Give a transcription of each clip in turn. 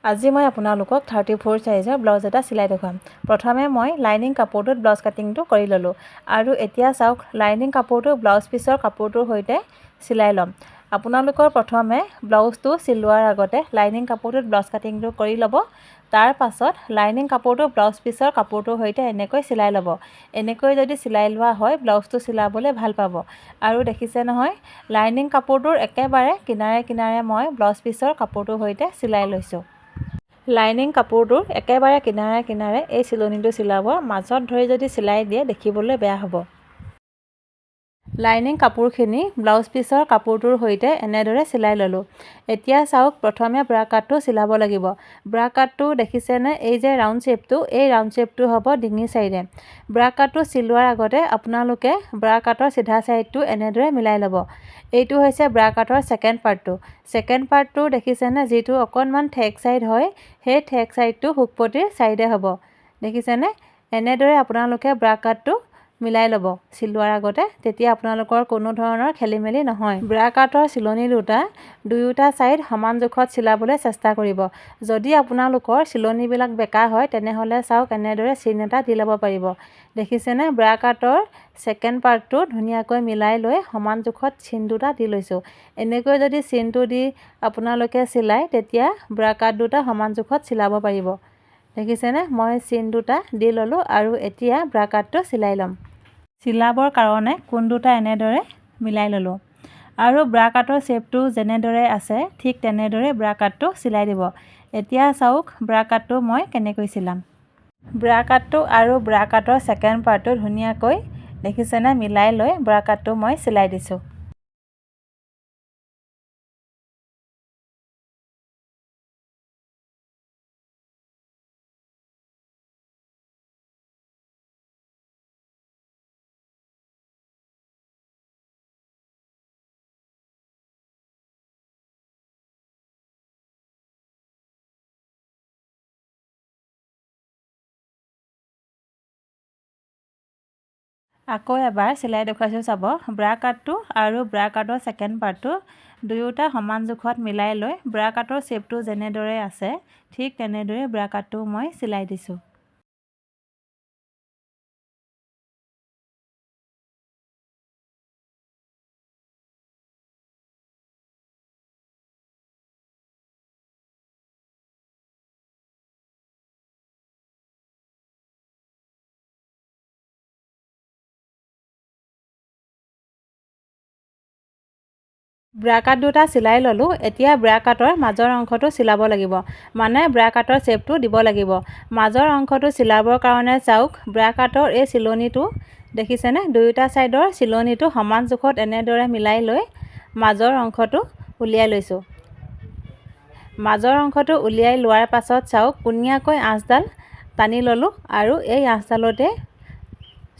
আজি মই আপোনালোকক 34 সাইজৰ ব্লাউজ এটা চিলাই দেখুৱাম। প্ৰথমে মই লাইনিং কাপোৰটোত ব্লাউজ কাটিংটো কৰি ল'লোঁ আৰু এতিয়া চাওক লাইনিং কাপোৰটো ব্লাউজ পিছৰ কাপোৰটোৰ সৈতে চিলাই ল'ম। আপোনালোকৰ প্ৰথমে ব্লাউজটো চিলোৱাৰ আগতে লাইনিং কাপোৰটোত ব্লাউজ কাটিংটো কৰি ল'ব। তাৰ পাছত লাইনিং কাপোৰটো ব্লাউজ পিছৰ কাপোৰটোৰ সৈতে এনেকৈ চিলাই ল'ব। এনেকৈ যদি চিলাই লোৱা হয় ব্লাউজটো চিলাবলৈ ভাল পাব। আৰু দেখিছে নহয় লাইনিং কাপোৰটোৰ একেবাৰে কিনাৰে কিনাৰে মই ব্লাউজ পিছৰ কাপোৰটোৰ সৈতে চিলাই লৈছোঁ। লাইনিং কাপোৰটোৰ একেবাৰে কিনাৰে কিনাৰে এই চিলনিটো চিলাব। মাজত ধৰি যদি চিলাই দিয়ে দেখিবলৈ বেয়া হ'ব। লাইনিং কাপোৰখিনি ব্লাউজ পিছৰ কাপোৰটোৰ সৈতে এনেদৰে চিলাই ল'লোঁ। এতিয়া চাওক প্ৰথমে ব্ৰা কাটটো চিলাব লাগিব। ব্ৰা কাটটো দেখিছেনে এই যে ৰাউণ্ড শ্বেপটো, এই ৰাউণ্ড শ্বেপটো হ'ব ডিঙি চাইডে। ব্ৰা কাটটো চিলোৱাৰ আগতে আপোনালোকে ব্ৰা কাটৰ চিধা চাইডটো এনেদৰে মিলাই ল'ব। এইটো হৈছে ব্ৰা কাটৰ ছেকেণ্ড পাৰ্টটো। ছেকেণ্ড পাৰ্টটো দেখিছেনে যিটো অকণমান ঠেক চাইড হয়, সেই ঠেক চাইডটো হুকপটিৰ চাইডে হ'ব। দেখিছেনে এনেদৰে আপোনালোকে ব্ৰা কাটটো মিলাই ল'ব চিলোৱাৰ আগতে, তেতিয়া আপোনালোকৰ কোনো ধৰণৰ খেলি মেলি নহয়। ব্ৰা কাটৰ চিলনি দুয়োটা ছাইড সমান জোখত চিলাবলৈ চেষ্টা কৰিব। যদি আপোনালোকৰ চিলনিবিলাক বেকা হয় তেনেহ'লে চাওক এনেদৰে চিন এটা দি ল'ব পাৰিব। দেখিছেনে ব্ৰা কাটৰ ছেকেণ্ড পাৰ্টটো ধুনীয়াকৈ মিলাই লৈ সমান জোখত চিন দুটা দি লৈছোঁ। এনেকৈ যদি চিনটো দি আপোনালোকে চিলাই তেতিয়া ব্ৰা কাট দুটা সমান জোখত চিলাব পাৰিব। দেখিছেনে মই চিন দুটা দি ল'লোঁ আৰু এতিয়া ব্ৰা কাটটো চিলাই ল'ম। চিলাবৰ কাৰণে কোণ দুটা এনেদৰে মিলাই ল'লোঁ আৰু ব্ৰা কাটৰ শ্বেপটো যেনেদৰে আছে ঠিক তেনেদৰে ব্ৰা কাটটো চিলাই দিব। এতিয়া চাওক ব্ৰা কাটটো মই কেনেকৈ চিলাম। ব্ৰা কাটটো আৰু ব্ৰা কাটৰ ছেকেণ্ড পাৰ্টটো ধুনীয়াকৈ দেখিছেনে মিলাই লৈ ব্ৰা কাটটো মই চিলাই দিছোঁ। আকৌ এবাৰ চিলাই দেখুৱাইছোঁ চাব। ব্ৰা কাটটো আৰু ব্ৰা কাটৰ ছেকেণ্ড পাৰ্টটো দুয়োটা সমান জোখত মিলাই লৈ ব্ৰা কাটৰ শ্বেপটো যেনেদৰে আছে ঠিক তেনেদৰে ব্ৰা কাটটো মই চিলাই দিছোঁ। ব্ৰা কাট দুটা চিলাই ল'লোঁ। এতিয়া ব্ৰা কাটৰ মাজৰ অংশটো চিলাব লাগিব, মানে ব্ৰা কাটৰ শ্বেপটো দিব লাগিব। মাজৰ অংশটো চিলাবৰ কাৰণে চাওক ব্ৰা কাটৰ এই চিলনিটো দেখিছেনে দুয়োটা ছাইডৰ চিলনিটো সমান জোখত এনেদৰে মিলাই লৈ মাজৰ অংশটো উলিয়াই লৈছোঁ। মাজৰ অংশটো উলিয়াই লোৱাৰ পাছত চাওক কোণীয়াকৈ আঁচডাল টানি ল'লোঁ আৰু এই আঁচডালতে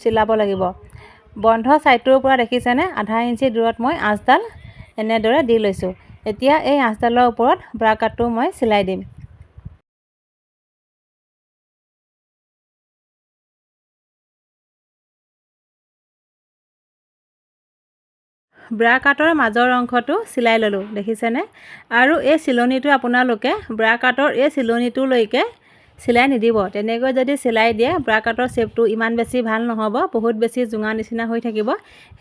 চিলাব লাগিব। বন্ধ ছাইডটোৰ পৰা দেখিছেনে আধা ইঞ্চি দূৰত মই আঁচডাল এনেদৰে দি লৈছোঁ। এতিয়া এই আঁচডালৰ ওপৰত ব্ৰা কাটটো মই চিলাই দিম। ব্ৰা কাটৰ মাজৰ অংশটো চিলাই ল'লোঁ দেখিছেনে আৰু এই চিলনিটো আপোনালোকে ব্ৰা কাটৰ এই চিলনিটোলৈকে চিলাই নিদিব। তেনেকৈ যদি চিলাই দিয়ে ব্ৰা কাটৰ শ্বেপটো ইমান বেছি ভাল নহ'ব, বহুত বেছি জোঙা নিচিনা হৈ থাকিব।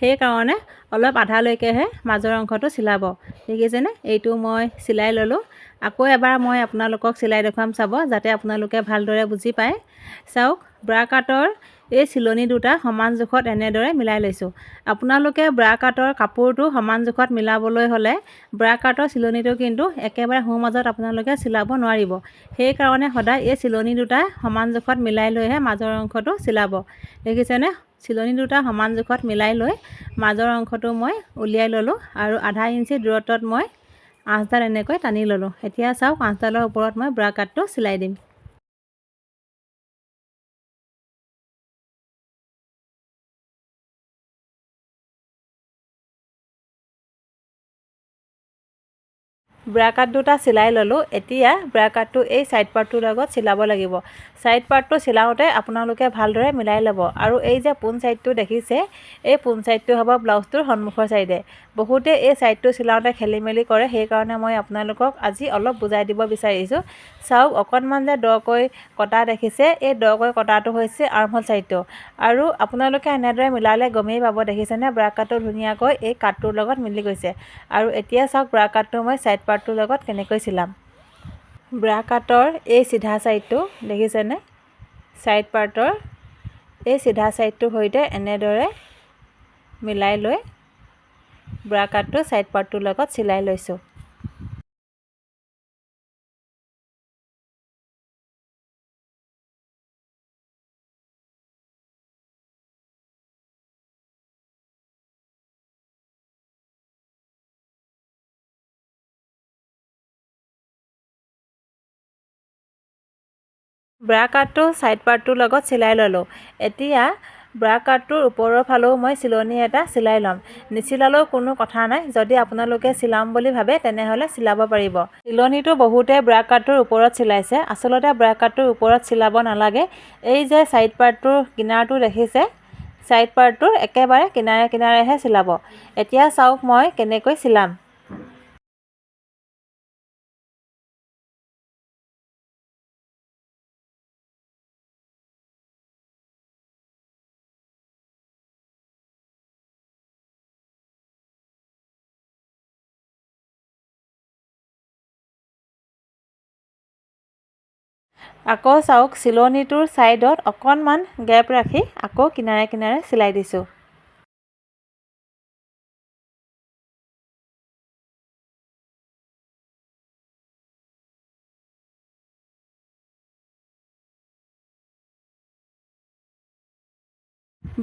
সেইকাৰণে অলপ আধালৈকেহে মাজৰ অংশটো চিলাব। দেখিছেনে এইটো মই চিলাই ল'লোঁ। আকৌ এবাৰ মই আপোনালোকক চিলাই দেখুৱাম চাব যাতে আপোনালোকে ভালদৰে বুজি পায়। চাওক ব্ৰা কাটৰ এই চিলনি দুটা সমান জোখত এনেদৰে মিলাই লৈছোঁ। আপোনালোকে ব্ৰা কাটৰ কাপোৰটো সমান জোখত মিলাবলৈ হ'লে ব্ৰা কাটৰ চিলনিটো কিন্তু একেবাৰে সোঁ মাজত আপোনালোকে চিলাব নোৱাৰিব। সেইকাৰণে সদায় এই চিলনি দুটা সমান জোখত মিলাই লৈহে মাজৰ অংশটো চিলাব। দেখিছেনে চিলনি দুটা সমান জোখত মিলাই লৈ মাজৰ অংশটো মই উলিয়াই ল'লোঁ আৰু আধা ইঞ্চি দূৰত্বত মই আঁচডাল এনেকৈ টানি ল'লোঁ। এতিয়া চাওক আঁচডালৰ ওপৰত মই ব্ৰা কাটটো চিলাই দিম। ব্ৰা কাট দুটা চিলাই ল'লোঁ। এতিয়া ব্ৰা কাটটো এই ছাইড পাৰ্টটোৰ লগত চিলাব লাগিব। ছাইড পাৰ্টটো চিলাওঁতে আপোনালোকে ভালদৰে মিলাই ল'ব। আৰু এই যে পোন ছাইডটো দেখিছে, এই পোন ছাইডটো হ'ব ব্লাউজটোৰ সন্মুখৰ ছাইডে। বহুতে এই ছাইডটো চিলাওঁতে খেলি মেলি কৰে, সেইকাৰণে মই আপোনালোকক আজি অলপ বুজাই দিব বিচাৰিছোঁ। চাওক, অকণমান যে দকৈ কটা দেখিছে, এই দকৈ কটাটো হৈছে আৰ্মহোল ছাইডটো। আৰু আপোনালোকে এনেদৰে মিলালে গমেই পাব, দেখিছেনে ব্ৰা কাটটো ধুনীয়াকৈ এই কাটটোৰ লগত মিলি গৈছে। আৰু এতিয়া চাওক ব্ৰা কাটটো মই ছাইড পাৰ্টটোৰ লগত কেনেকৈ চিলাম। ব্ৰা কাটৰ এই চিধা ছাইডটো দেখিছেনে, ছাইড পাৰ্টৰ এই চিধা ছাইডটোৰ সৈতে এনেদৰে মিলাই লৈ ব্ৰা কাটটো ছাইড পাৰ্টটোৰ লগত চিলাই লৈছোঁ। ব্ৰা কাটটো ছাইড পাৰ্টটোৰ লগত চিলাই ল'লোঁ। এতিয়া ব্ৰা কাটটোৰ ওপৰৰ ফালেও মই চিলনি এটা চিলাই ল'ম। নিচিলালেও কোনো কথা নাই, যদি আপোনালোকে চিলাম বুলি ভাবে তেনেহ'লে চিলাব পাৰিব। চিলনিটো বহুতে ব্ৰা কাটটোৰ ওপৰত চিলাইছে, আচলতে ব্ৰা কাটটোৰ ওপৰত চিলাব নালাগে। এই যে ছাইড পাৰ্টটোৰ কিনাৰটো দেখিছে, ছাইড পাৰ্টটোৰ একেবাৰে কিনাৰে কিনাৰেহে চিলাব। এতিয়া চাওক মই কেনেকৈ চিলাম। আকৌ চাওক, চিলনিটোৰ ছাইডত অকণমান গেপ ৰাখি আকৌ কিনাৰে কিনাৰে চিলাই দিছোঁ।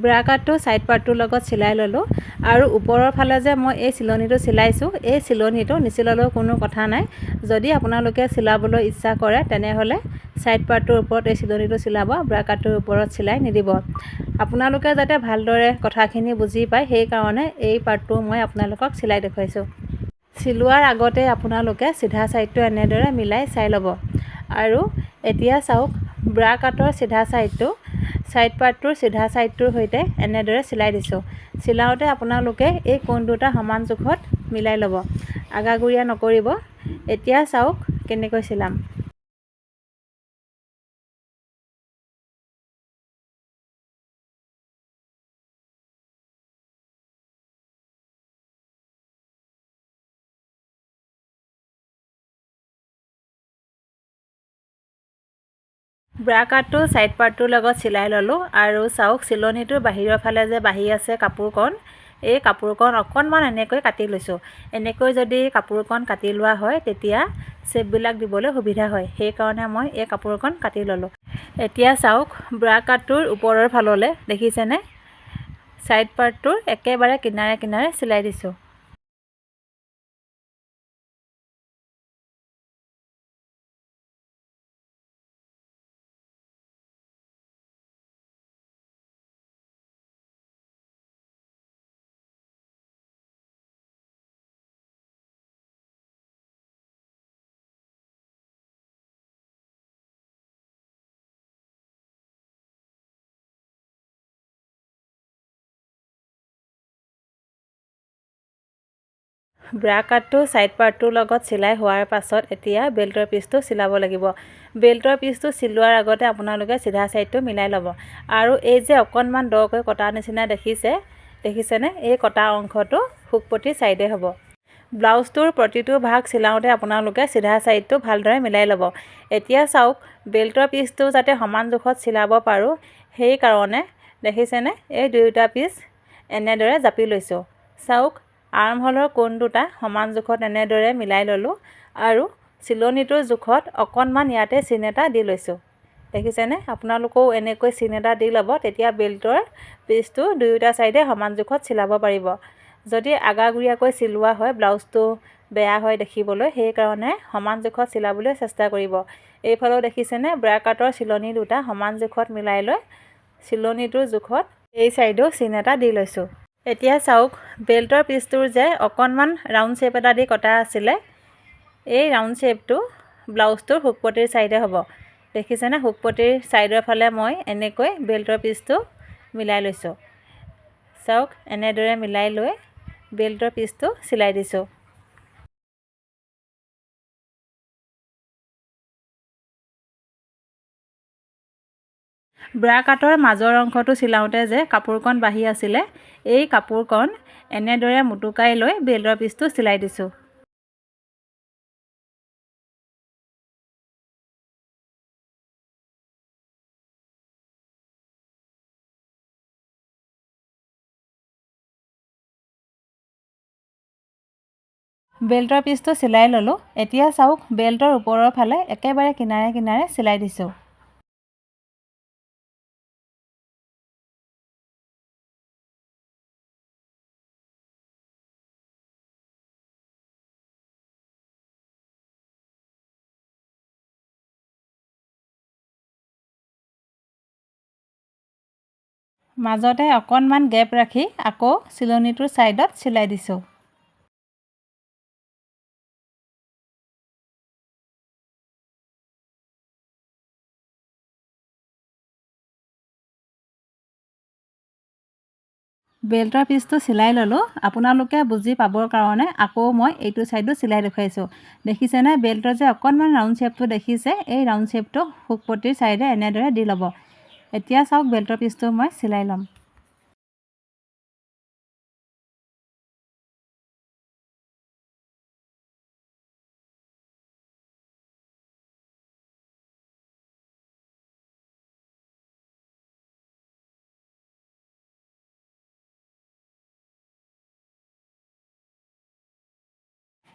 ব্ৰা কাটটো ছাইড পাৰ্টটোৰ লগত চিলাই ল'লোঁ। আৰু ওপৰৰ ফালে যে মই এই চিলনিটো চিলাইছোঁ, এই চিলনিটো নিচিলালেও কোনো কথা নাই। যদি আপোনালোকে চিলাবলৈ ইচ্ছা কৰে তেনেহ'লে ছাইড পাৰ্টটোৰ ওপৰত এই চিলনিটো চিলাব, ব্ৰা কাটটোৰ ওপৰত চিলাই নিদিব। আপোনালোকে যাতে ভালদৰে কথাখিনি বুজি পায়, সেইকাৰণে এই পাৰ্টটো মই আপোনালোকক চিলাই দেখুৱাইছোঁ। চিলোৱাৰ আগতে আপোনালোকে চিধা ছাইডটো এনেদৰে মিলাই চাই ল'ব। আৰু এতিয়া চাওক, ব্ৰা কাটৰ চিধা ছাইডটো ছাইড পাৰ্টটোৰ চিধা ছাইডটোৰ সৈতে এনেদৰে চিলাই দিছোঁ। চিলাওঁতে আপোনালোকে এই কোণ দুটা সমান জোখত মিলাই ল'ব, আগাগুৰিয়া নকৰিব। এতিয়া চাওক কেনেকৈ চিলাম। ব্ৰা কাটটো ছাইড পাৰ্টটোৰ লগত চিলাই ল'লোঁ। আৰু চাওক, চিলনিটোৰ বাহিৰৰ ফালে যে বাঢ়ি আছে কাপোৰকণ, এই কাপোৰকণ অকণমান এনেকৈ কাটি লৈছোঁ। এনেকৈ যদি কাপোৰকণ কাটি লোৱা হয় তেতিয়া শ্বেপবিলাক দিবলৈ সুবিধা হয়, সেইকাৰণে মই এই কাপোৰকণ কাটি ল'লোঁ। এতিয়া চাওক, ব্ৰা কাটটোৰ ওপৰৰ ফাললৈ দেখিছেনে, ছাইড পাৰ্টটোৰ একেবাৰে কিনাৰে কিনাৰে চিলাই দিছোঁ। ব্ৰা কাটটো ছাইড পাৰ্টটোৰ লগত চিলাই হোৱাৰ পাছত এতিয়া বেল্টৰ পিচটো চিলাব লাগিব। বেল্টৰ পিচটো চিলোৱাৰ আগতে আপোনালোকে চিধা ছাইডটো মিলাই ল'ব। আৰু এই যে অকণমান দকৈ কটা নিচিনা দেখিছেনে, এই কটা অংশটো শুকপতি ছাইডে হ'ব। ব্লাউজটোৰ প্ৰতিটো ভাগ চিলাওঁতে আপোনালোকে চিধা ছাইডটো ভালদৰে মিলাই ল'ব। এতিয়া চাওক, বেল্টৰ পিচটো যাতে সমান জোখত চিলাব পাৰোঁ, সেইকাৰণে দেখিছেনে এই দুয়োটা পিচ এনেদৰে জাপি লৈছোঁ। চাওক, আৰ্মহোলৰ কোণ দুটা সমান জোখত এনেদৰে মিলাই ল'লোঁ। আৰু চিলনিটোৰ জোখত অকণমান ইয়াতে চিন এটা দি লৈছোঁ। দেখিছেনে, আপোনালোকেও এনেকৈ চিন এটা দি ল'ব, তেতিয়া বেল্টৰ পিচটো দুয়োটা ছাইডে সমান জোখত চিলাব পাৰিব। যদি আগাগুৰিয়াকৈ চিলোৱা হয় ব্লাউজটো বেয়া হয় দেখিবলৈ, সেইকাৰণে সমান জোখত চিলাবলৈ চেষ্টা কৰিব। এইফালেও দেখিছেনে, ব্ৰা কাটৰ চিলনি দুটা সমান জোখত মিলাই লৈ চিলনিটোৰ জোখত এই ছাইডেও চিন এটা দি লৈছোঁ। এতিয়া চাওক, বেল্টৰ পিচটোৰ যে অকণমান ৰাউণ্ড শ্বেপ এটা দি কটা আছিলে, এই ৰাউণ্ড শ্বেপটো ব্লাউজটোৰ হুকপটিৰ চাইডে হ'ব। দেখিছেনে, হুকপটিৰ চাইডৰ ফালে মই এনেকৈ বেল্টৰ পিচটো মিলাই লৈছোঁ। চাওক, এনেদৰে মিলাই লৈ বেল্টৰ পিচটো চিলাই দিছোঁ। ব্ৰা কাটৰ মাজৰ অংশটো চিলাওঁতে যে কাপোৰকণ বাঢ়ি আছিলে, এই কাপোৰকণ এনেদৰে মুটুকাই লৈ বেল্টৰ পিচটো চিলাই দিছোঁ। বেল্টৰ পিচটো চিলাই ল'লোঁ। এতিয়া চাওক, বেল্টৰ ওপৰৰ ফালে একেবাৰে কিনাৰে কিনাৰে চিলাই দিছোঁ। মাজতে অকণমান গেপ ৰাখি আকৌ চিলনিটোৰ ছাইডত চিলাই দিছোঁ। বেল্টৰ পিচটো চিলাই ল'লোঁ। আপোনালোকে বুজি পাবৰ কাৰণে আকৌ মই এইটো ছাইডো চিলাই দেখুৱাইছোঁ। দেখিছেনে, বেল্টৰ যে অকণমান ৰাউণ্ড শ্বেপটো দেখিছে, এই ৰাউণ্ড শ্বেপটো হুকপটিৰ ছাইডে এনেদৰে দি ল'ব। এতিয়া চাওক, বেল্টৰ পিচটো মই চিলাই ল'ম।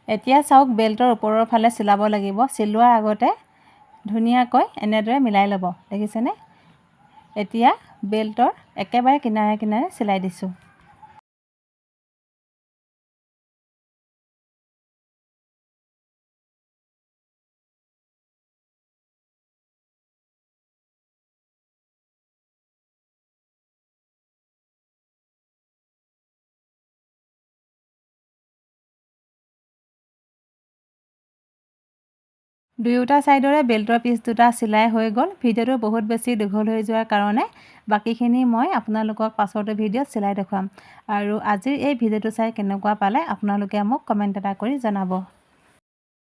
এতিয়া চাওক, বেল্টৰ ওপৰৰ ফালে চিলাব লাগিব। চিলোৱাৰ আগতে ধুনীয়াকৈ এনেদৰে মিলাই ল'ব। দেখিছেনে? এতিয়া বেল্টৰ একেবাৰে কিনাৰে কিনাৰে চিলাই দিছোঁ। দুয়োটা ছাইডৰে বেল্টৰ পিচ দুটা চিলাই হৈ গ'ল। ভিডিঅ'টো বহুত বেছি দীঘল হৈ যোৱাৰ কাৰণে বাকীখিনি মই আপোনালোকক পাছৰটো ভিডিঅ'ত চিলাই দেখুৱাম। আৰু আজিৰ এই ভিডিঅ'টো চাই কেনেকুৱা পালে আপোনালোকে মোক কমেণ্ট এটা কৰি জনাব।